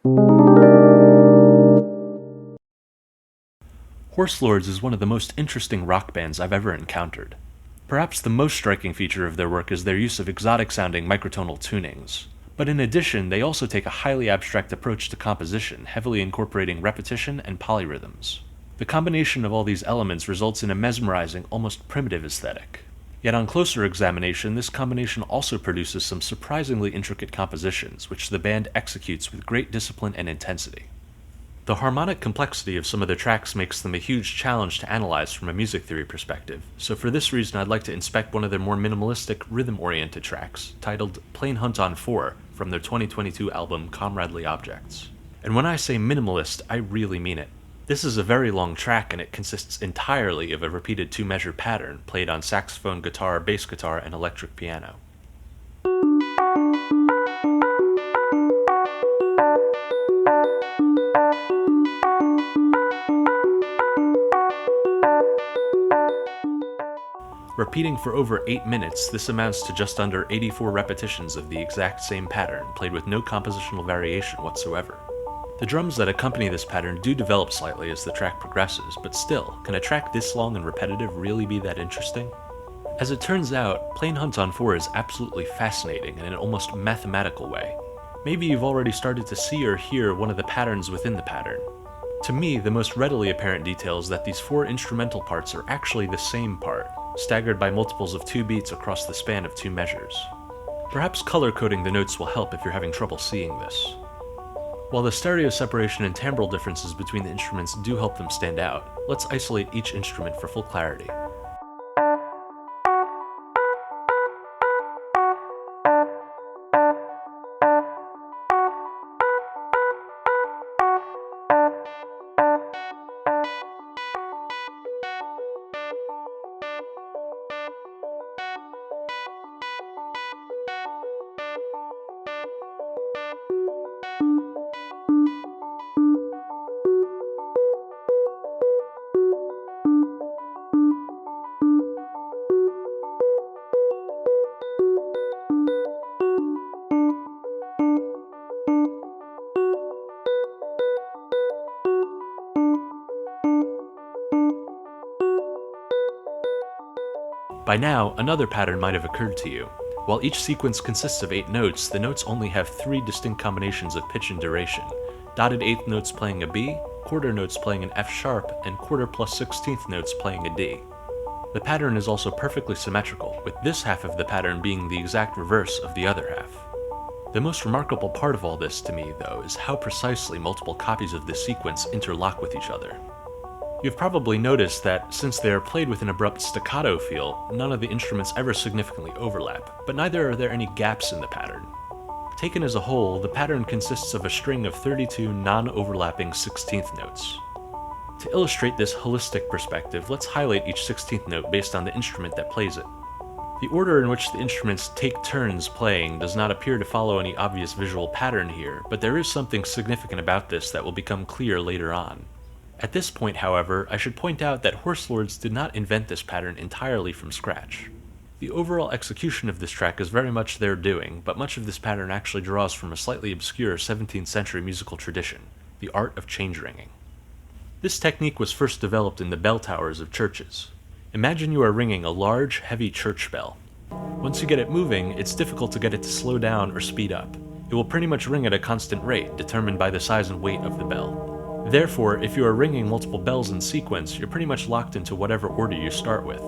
Horse Lords is one of the most interesting rock bands I've ever encountered. Perhaps the most striking feature of their work is their use of exotic-sounding microtonal tunings. But in addition, they also take a highly abstract approach to composition, heavily incorporating repetition and polyrhythms. The combination of all these elements results in a mesmerizing, almost primitive aesthetic. Yet on closer examination, this combination also produces some surprisingly intricate compositions, which the band executes with great discipline and intensity. The harmonic complexity of some of their tracks makes them a huge challenge to analyze from a music theory perspective, so for this reason I'd like to inspect one of their more minimalistic, rhythm-oriented tracks, titled Plain Hunt on 4, from their 2022 album Comradely Objects. And when I say minimalist, I really mean it. This is a very long track and it consists entirely of a repeated two-measure pattern played on saxophone, guitar, bass guitar, and electric piano. Repeating for over 8 minutes, this amounts to just under 84 repetitions of the exact same pattern, played with no compositional variation whatsoever. The drums that accompany this pattern do develop slightly as the track progresses, but still, can a track this long and repetitive really be that interesting? As it turns out, Plain Hunt on 4 is absolutely fascinating in an almost mathematical way. Maybe you've already started to see or hear one of the patterns within the pattern. To me, the most readily apparent detail is that these 4 instrumental parts are actually the same part, staggered by multiples of 2 beats across the span of 2 measures. Perhaps color-coding the notes will help if you're having trouble seeing this. While the stereo separation and timbral differences between the instruments do help them stand out, let's isolate each instrument for full clarity. By now, another pattern might have occurred to you. While each sequence consists of 8 notes, the notes only have 3 distinct combinations of pitch and duration: dotted eighth notes playing a B, quarter notes playing an F sharp, and quarter plus 16th notes playing a D. The pattern is also perfectly symmetrical, with this half of the pattern being the exact reverse of the other half. The most remarkable part of all this to me, though, is how precisely multiple copies of this sequence interlock with each other. You've probably noticed that, since they are played with an abrupt staccato feel, none of the instruments ever significantly overlap, but neither are there any gaps in the pattern. Taken as a whole, the pattern consists of a string of 32 non-overlapping 16th notes. To illustrate this holistic perspective, let's highlight each 16th note based on the instrument that plays it. The order in which the instruments take turns playing does not appear to follow any obvious visual pattern here, but there is something significant about this that will become clear later on. At this point, however, I should point out that Horse Lords did not invent this pattern entirely from scratch. The overall execution of this track is very much their doing, but much of this pattern actually draws from a slightly obscure 17th century musical tradition, the art of change ringing. This technique was first developed in the bell towers of churches. Imagine you are ringing a large, heavy church bell. Once you get it moving, it's difficult to get it to slow down or speed up. It will pretty much ring at a constant rate, determined by the size and weight of the bell. Therefore, if you are ringing multiple bells in sequence, you're pretty much locked into whatever order you start with.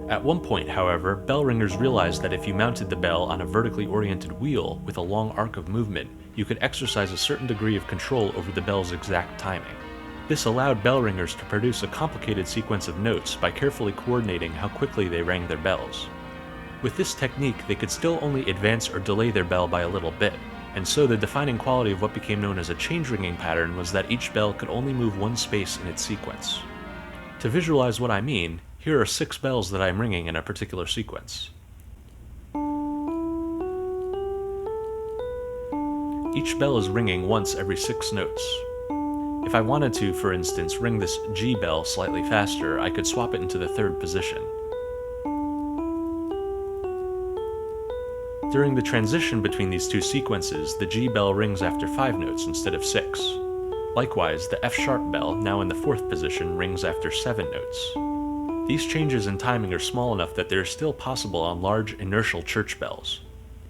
At one point, however, bell ringers realized that if you mounted the bell on a vertically oriented wheel with a long arc of movement, you could exercise a certain degree of control over the bell's exact timing. This allowed bell ringers to produce a complicated sequence of notes by carefully coordinating how quickly they rang their bells. With this technique, they could still only advance or delay their bell by a little bit, and so the defining quality of what became known as a change ringing pattern was that each bell could only move one space in its sequence. To visualize what I mean, here are 6 bells that I am ringing in a particular sequence. Each bell is ringing once every 6 notes. If I wanted to, for instance, ring this G bell slightly faster, I could swap it into the 3rd position. During the transition between these two sequences, the G bell rings after 5 notes instead of 6. Likewise, the F-sharp bell, now in the 4th position, rings after 7 notes. These changes in timing are small enough that they are still possible on large, inertial church bells.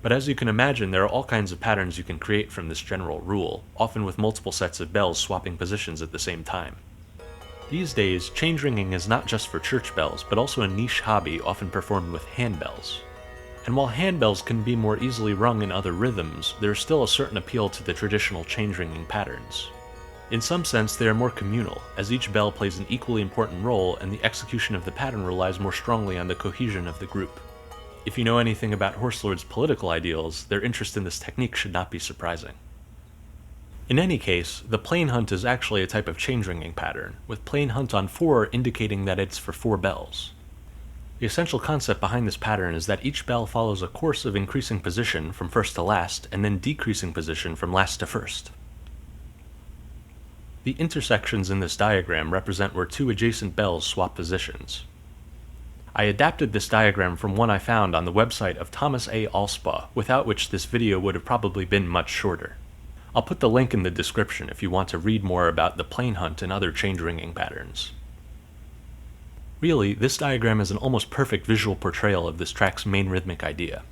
But as you can imagine, there are all kinds of patterns you can create from this general rule, often with multiple sets of bells swapping positions at the same time. These days, change ringing is not just for church bells, but also a niche hobby often performed with handbells. And while handbells can be more easily rung in other rhythms, there is still a certain appeal to the traditional change ringing patterns. In some sense, they are more communal, as each bell plays an equally important role and the execution of the pattern relies more strongly on the cohesion of the group. If you know anything about Horse Lord's political ideals, their interest in this technique should not be surprising. In any case, the plain hunt is actually a type of change ringing pattern, with plain hunt on 4 indicating that it's for 4 bells. The essential concept behind this pattern is that each bell follows a course of increasing position from first to last, and then decreasing position from last to first. The intersections in this diagram represent where 2 adjacent bells swap positions. I adapted this diagram from one I found on the website of Thomas A. Alspaugh, without which this video would have probably been much shorter. I'll put the link in the description if you want to read more about the plain hunt and other change ringing patterns. Really, this diagram is an almost perfect visual portrayal of this track's main rhythmic idea.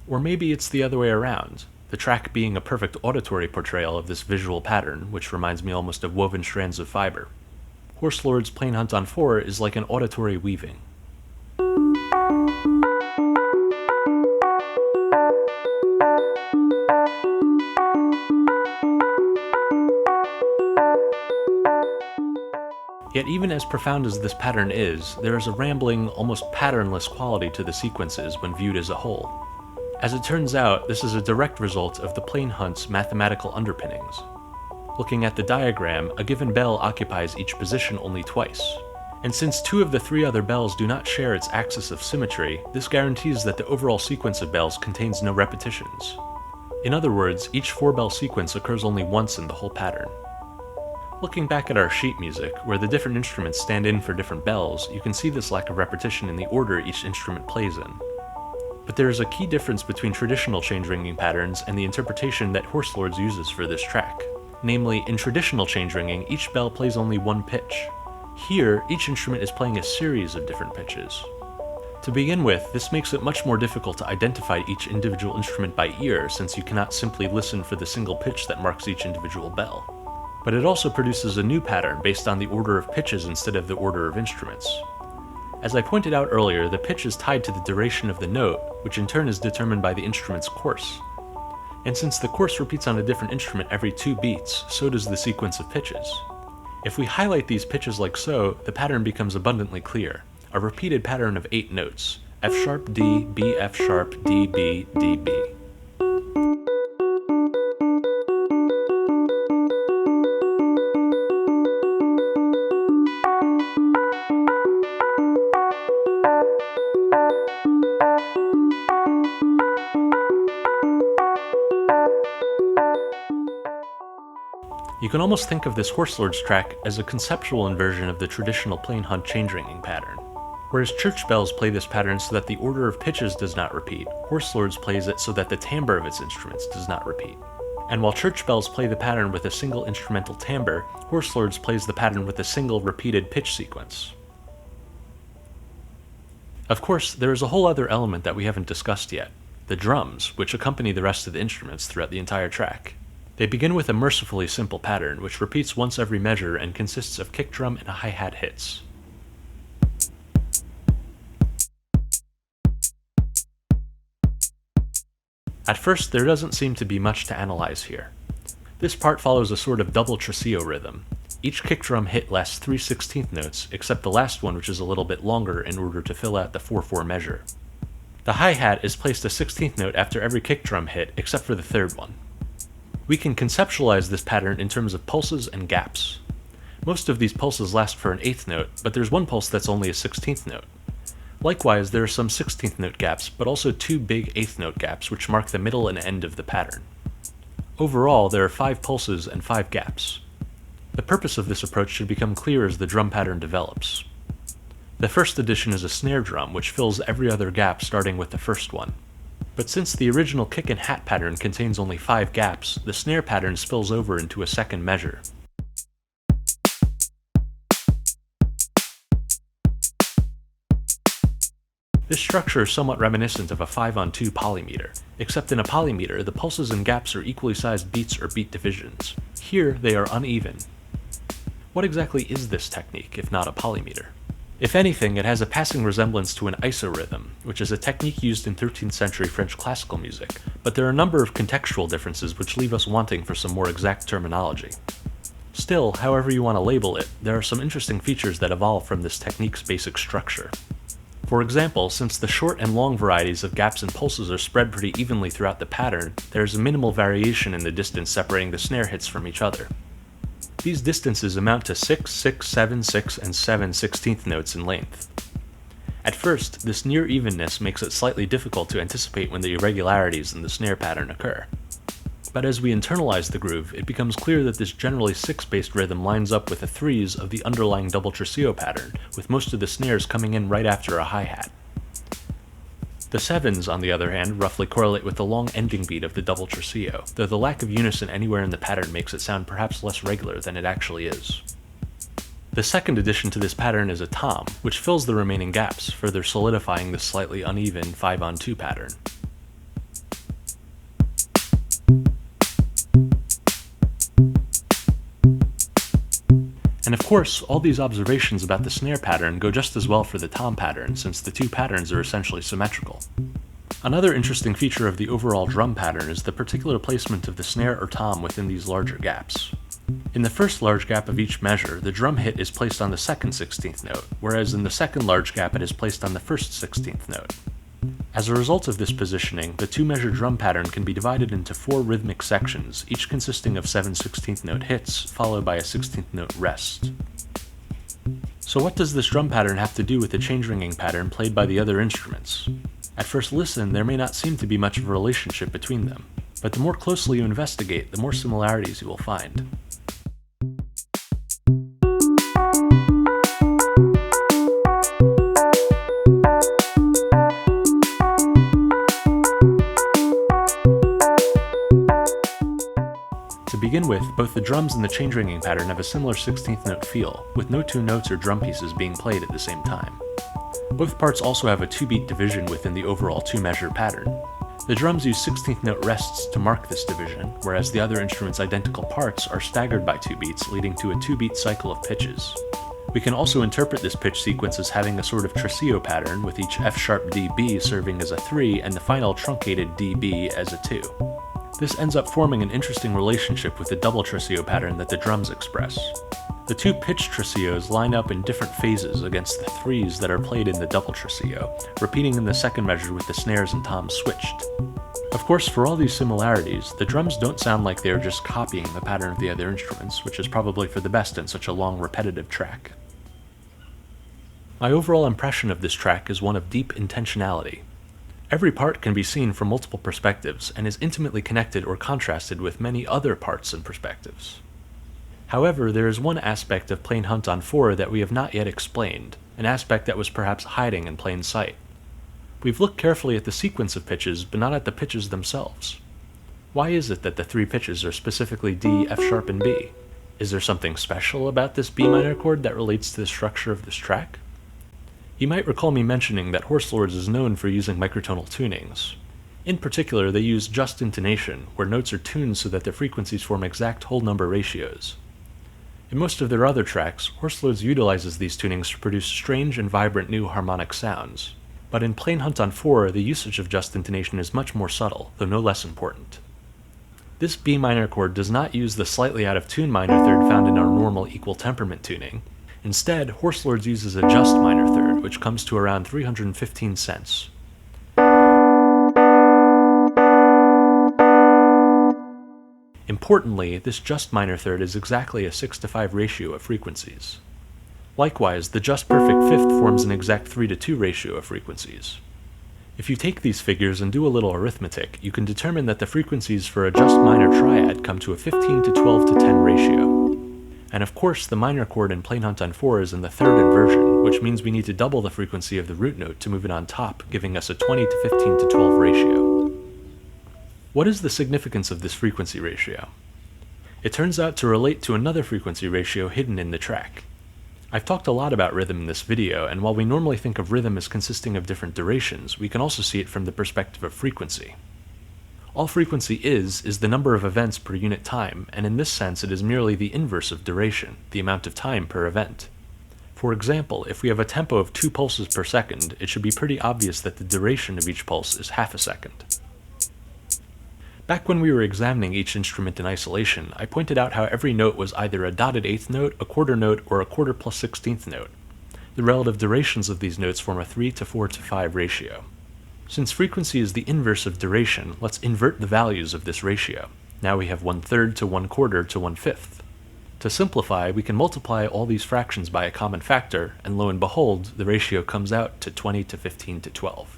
Or maybe it's the other way around, the track being a perfect auditory portrayal of this visual pattern, which reminds me almost of woven strands of fiber. Horse Lord's plain hunt on 4 is like an auditory weaving. Yet even as profound as this pattern is, there is a rambling, almost patternless quality to the sequences when viewed as a whole. As it turns out, this is a direct result of the plain hunt's mathematical underpinnings. Looking at the diagram, a given bell occupies each position only twice. And since 2 of the 3 other bells do not share its axis of symmetry, this guarantees that the overall sequence of bells contains no repetitions. In other words, each 4-bell sequence occurs only once in the whole pattern. Looking back at our sheet music, where the different instruments stand in for different bells, you can see this lack of repetition in the order each instrument plays in. But there is a key difference between traditional change ringing patterns and the interpretation that Horse Lords uses for this track. Namely, in traditional change ringing, each bell plays only one pitch. Here, each instrument is playing a series of different pitches. To begin with, this makes it much more difficult to identify each individual instrument by ear, since you cannot simply listen for the single pitch that marks each individual bell. But it also produces a new pattern based on the order of pitches instead of the order of instruments. As I pointed out earlier, the pitch is tied to the duration of the note, which in turn is determined by the instrument's course. And since the course repeats on a different instrument every 2 beats, so does the sequence of pitches. If we highlight these pitches like so, the pattern becomes abundantly clear, a repeated pattern of 8 notes, F sharp D, B F sharp, D B, D B. You can almost think of this Horse Lords track as a conceptual inversion of the traditional plain hunt change ringing pattern. Whereas church bells play this pattern so that the order of pitches does not repeat, Horse Lords plays it so that the timbre of its instruments does not repeat. And while church bells play the pattern with a single instrumental timbre, Horse Lords plays the pattern with a single repeated pitch sequence. Of course, there is a whole other element that we haven't discussed yet, the drums, which accompany the rest of the instruments throughout the entire track. They begin with a mercifully simple pattern, which repeats once every measure and consists of kick drum and hi-hat hits. At first, there doesn't seem to be much to analyze here. This part follows a sort of double tresillo rhythm. Each kick drum hit lasts 3 16th notes, except the last one, which is a little bit longer in order to fill out the 4/4 measure. The hi-hat is placed a 16th note after every kick drum hit, except for the third one. We can conceptualize this pattern in terms of pulses and gaps. Most of these pulses last for an 8th note, but there's one pulse that's only a 16th note. Likewise, there are some 16th note gaps, but also 2 big 8th note gaps which mark the middle and end of the pattern. Overall, there are 5 pulses and 5 gaps. The purpose of this approach should become clear as the drum pattern develops. The first addition is a snare drum, which fills every other gap starting with the first one. But since the original kick and hat pattern contains only 5 gaps, the snare pattern spills over into a second measure. This structure is somewhat reminiscent of a 5-on-2 polymeter, except in a polymeter the pulses and gaps are equally sized beats or beat divisions. Here they are uneven. What exactly is this technique, if not a polymeter? If anything, it has a passing resemblance to an isorhythm, which is a technique used in 13th century French classical music, but there are a number of contextual differences which leave us wanting for some more exact terminology. Still, however you want to label it, there are some interesting features that evolve from this technique's basic structure. For example, since the short and long varieties of gaps and pulses are spread pretty evenly throughout the pattern, there is a minimal variation in the distance separating the snare hits from each other. These distances amount to 6, 6, 7, 6, and 7 16th notes in length. At first, this near evenness makes it slightly difficult to anticipate when the irregularities in the snare pattern occur. But as we internalize the groove, it becomes clear that this generally 6-based rhythm lines up with the 3s of the underlying double tresillo pattern, with most of the snares coming in right after a hi-hat. The 7s, on the other hand, roughly correlate with the long ending beat of the double tresillo, though the lack of unison anywhere in the pattern makes it sound perhaps less regular than it actually is. The second addition to this pattern is a tom, which fills the remaining gaps, further solidifying the slightly uneven 5-on-2 pattern. And of course, all these observations about the snare pattern go just as well for the tom pattern, since the two patterns are essentially symmetrical. Another interesting feature of the overall drum pattern is the particular placement of the snare or tom within these larger gaps. In the first large gap of each measure, the drum hit is placed on the second 16th note, whereas in the second large gap it is placed on the first 16th note. As a result of this positioning, the 2-measure drum pattern can be divided into 4 rhythmic sections, each consisting of 7 16th note hits, followed by a 16th note rest. So what does this drum pattern have to do with the change ringing pattern played by the other instruments? At first listen, there may not seem to be much of a relationship between them, but the more closely you investigate, the more similarities you will find. To begin with, both the drums and the change ringing pattern have a similar 16th note feel, with no 2 notes or drum pieces being played at the same time. Both parts also have a 2-beat division within the overall 2-measure pattern. The drums use 16th note rests to mark this division, whereas the other instruments' identical parts are staggered by 2 beats, leading to a 2-beat cycle of pitches. We can also interpret this pitch sequence as having a sort of tresillo pattern, with each F-sharp DB serving as a 3 and the final truncated DB as a 2. This ends up forming an interesting relationship with the double tresillo pattern that the drums express. The 2 pitched tresillos line up in different phases against the 3s that are played in the double tresillo, repeating in the second measure with the snares and toms switched. Of course, for all these similarities, the drums don't sound like they are just copying the pattern of the other instruments, which is probably for the best in such a long, repetitive track. My overall impression of this track is one of deep intentionality. Every part can be seen from multiple perspectives and is intimately connected or contrasted with many other parts and perspectives. However, there is one aspect of Plain Hunt on 4 that we have not yet explained, an aspect that was perhaps hiding in plain sight. We've looked carefully at the sequence of pitches, but not at the pitches themselves. Why is it that the 3 pitches are specifically D, F sharp, and B? Is there something special about this B minor chord that relates to the structure of this track? You might recall me mentioning that Horse Lords is known for using microtonal tunings. In particular, they use just intonation, where notes are tuned so that the frequencies form exact whole number ratios. In most of their other tracks, Horse Lords utilizes these tunings to produce strange and vibrant new harmonic sounds. But in Plain Hunt on 4, the usage of just intonation is much more subtle, though no less important. This B minor chord does not use the slightly out of tune minor third found in our normal equal temperament tuning. Instead, Horse Lords uses a just minor third, which comes to around 315 cents. Importantly, this just minor third is exactly a 6:5 ratio of frequencies. Likewise, the just perfect fifth forms an exact 3:2 ratio of frequencies. If you take these figures and do a little arithmetic, you can determine that the frequencies for a just minor triad come to a 15 to 12 to 10 ratio. And of course, the minor chord in Plain Hunt on 4 is in the third inversion, which means we need to double the frequency of the root note to move it on top, giving us a 20 to 15 to 12 ratio. What is the significance of this frequency ratio? It turns out to relate to another frequency ratio hidden in the track. I've talked a lot about rhythm in this video, and while we normally think of rhythm as consisting of different durations, we can also see it from the perspective of frequency. All frequency is the number of events per unit time, and in this sense it is merely the inverse of duration, the amount of time per event. For example, if we have a tempo of 2 pulses per second, it should be pretty obvious that the duration of each pulse is half a second. Back when we were examining each instrument in isolation, I pointed out how every note was either a dotted eighth note, a quarter note, or a quarter plus 16th note. The relative durations of these notes form a 3 to 4 to 5 ratio. Since frequency is the inverse of duration, let's invert the values of this ratio. Now we have 1/3 to 1/4 to 1/5. To simplify, we can multiply all these fractions by a common factor, and lo and behold, the ratio comes out to 20 to 15 to 12.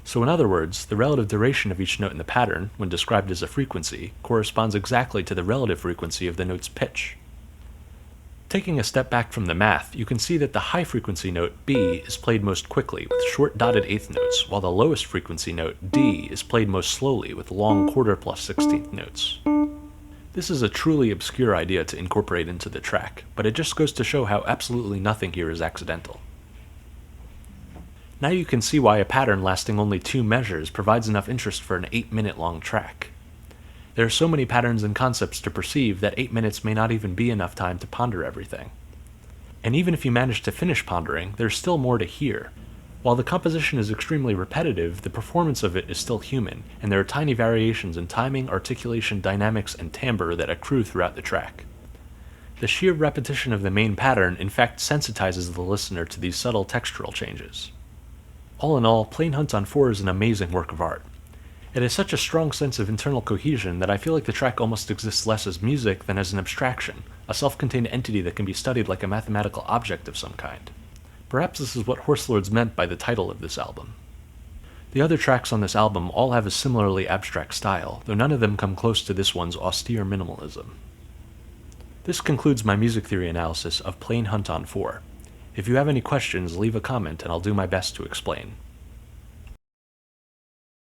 So in other words, the relative duration of each note in the pattern, when described as a frequency, corresponds exactly to the relative frequency of the note's pitch. Taking a step back from the math, you can see that the high frequency note B is played most quickly with short dotted eighth notes, while the lowest frequency note D is played most slowly with long quarter plus 16th notes. This is a truly obscure idea to incorporate into the track, but it just goes to show how absolutely nothing here is accidental. Now you can see why a pattern lasting only 2 measures provides enough interest for an 8-minute long track. There are so many patterns and concepts to perceive that 8 minutes may not even be enough time to ponder everything. And even if you manage to finish pondering, there's still more to hear. While the composition is extremely repetitive, the performance of it is still human, and there are tiny variations in timing, articulation, dynamics, and timbre that accrue throughout the track. The sheer repetition of the main pattern in fact sensitizes the listener to these subtle textural changes. All in all, Plain Hunt on 4 is an amazing work of art. It has such a strong sense of internal cohesion that I feel like the track almost exists less as music than as an abstraction, a self-contained entity that can be studied like a mathematical object of some kind. Perhaps this is what Horselords meant by the title of this album. The other tracks on this album all have a similarly abstract style, though none of them come close to this one's austere minimalism. This concludes my music theory analysis of Plain Hunt on 4. If you have any questions, leave a comment and I'll do my best to explain.